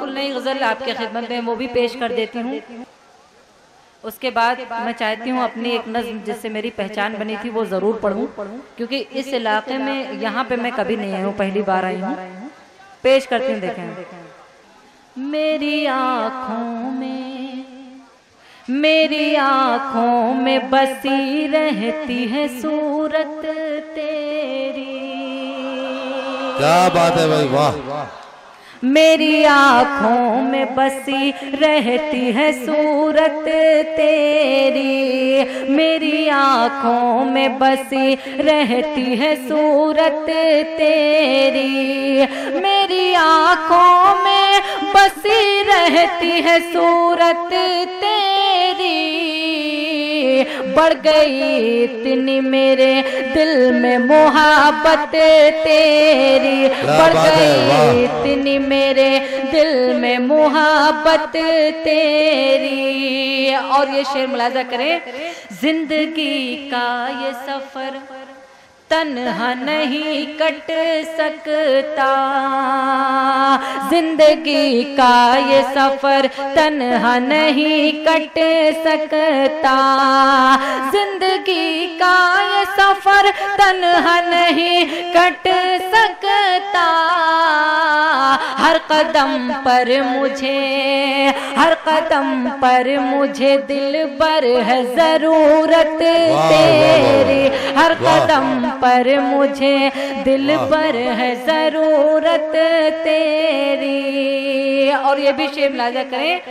बिल्कुल नई गज़ल आपके खिदमत में वो भी पेश कर देती हूँ। उसके बाद मैं चाहती हूँ अपनी एक नज़्म जिससे मेरी पहचान बनी थी वो ज़रूर पढ़ूँ, क्योंकि इस इलाके में यहाँ पे मैं कभी नहीं आई हूँ, पहली बार आई हूँ। पेश करती हूँ, देखें। मेरी आँखों में बसी रहती है सूरत तेरी। क्या बात है भाई, वाह। मेरी आँखों में बसी रहती है सूरत तेरी। मेरी आँखों में बसी रहती है सूरत तेरी। मेरी आँखों में बसी रहती है सूरत तेरी। बढ़ गई इतनी मेरे दिल में मोहब्बत तेरी। बढ़ गई इतनी मेरे दिल में मोहब्बत तेरी। और ये शेर मुलाजा करें। जिंदगी का ये सफर तन्हा नहीं कट सकता। जिंदगी का ये सफर तन्हा नहीं कट सकता। जिंदगी का ये सफर तन्हा नहीं कट सकता। हर कदम पर मुझे दिल भर है जरूरत तेरी। हर कदम पर मुझे दिल भर है जरूरत तेरी। और ये भी शेर मुलाजा करें।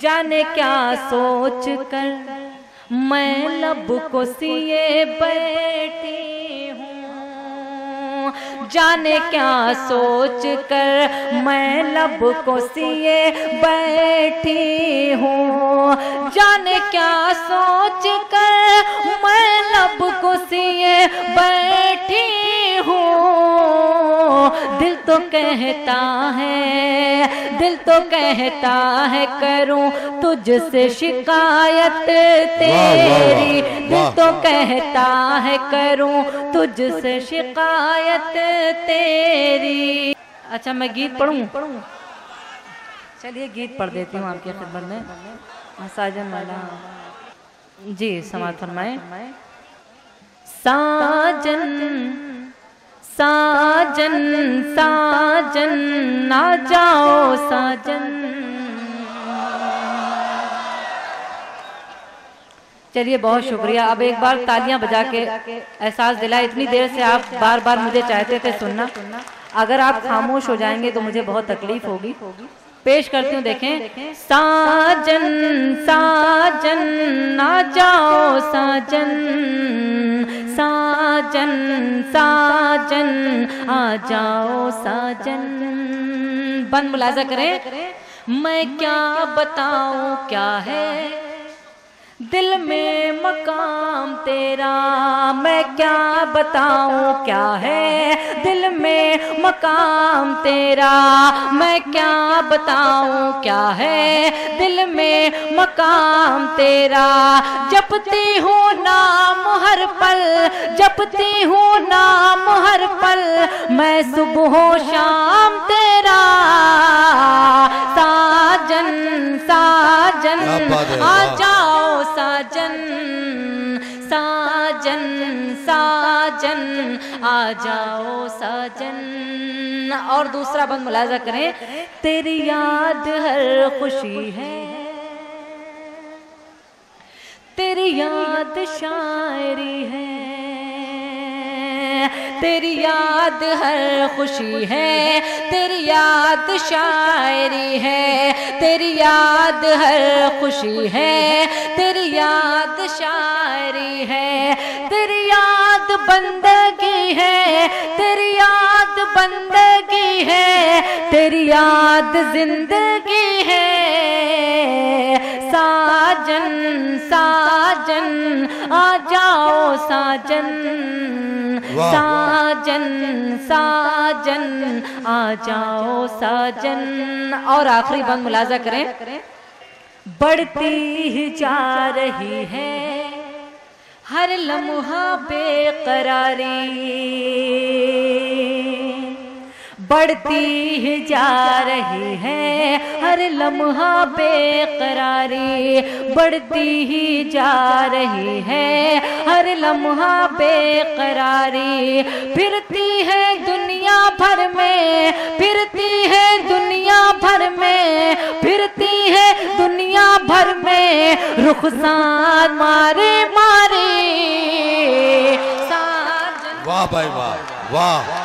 जाने क्या सोच कर मैं लब को सिए बैठी हूँ। जाने क्या सोच कर मैं लब को सिए बैठी हूँ। जाने क्या सोच कर मैं लब को सिए बैठी हूँ। दिल तो कहता है करूं तुझसे शिकायत तेरी। दिल तो कहता है करूं तुझसे शिकायत तेरी। अच्छा, मैं गीत पढ़ूं? चलिए गीत पढ़ देती हूँ आपकी खिदमत में। साजन वाला जी समाअत फरमाए। साजन ना जाओ साजन। चलिए बहुत शुक्रिया। अब एक बार तालियां बजा के एहसास दिला। इतनी देर से आप बार बार मुझे चाहते थे सुनना। अगर आप खामोश हो जाएंगे तो मुझे बहुत तकलीफ होगी। पेश करती हूँ, देखें। साजन ना जाओ साजन। साजन आ जाओ साजन। बन मुलाजा करें। मैं क्या बताऊं क्या है दिल में मकाम तेरा। मैं क्या बताऊं क्या है दिल में मकाम तेरा। मैं क्या बताऊं क्या है दिल में मकाम तेरा। जपती हूँ नाम हर पल, जपती हूँ नाम हर पल। मैं सुबह शाम तेरा। साजन आ जाओ साजन। आ जाओ साजन। और दूसरा बंद मुलाजा करें। तेरी याद हर खुशी है, तेरी याद शायरी है। तेरी याद हर खुशी है, तेरी याद शायरी है। तेरी याद हर खुशी है, तेरी याद शायरी है। तेरी याद बंदगी है, तेरी याद बंदगी है। तेरी याद जिंदगी है। साजन आ जाओ साजन। साजन आ जाओ साजन। और आखिरी बंद मुलाजा करें। बढ़ती ही जा रही है हर लम्हा बेकरारी। बढ़ती ही जा रही है हर लम्हा बेकरारी, बढ़ती ही जा रही है हर लम्हा बेकरारी। फिरती है दुनिया भर में, फिरती है दुनिया भर में, फिरती है दुनिया भर में, रुखसार मारे मारे। वाह भाई वाह वाह।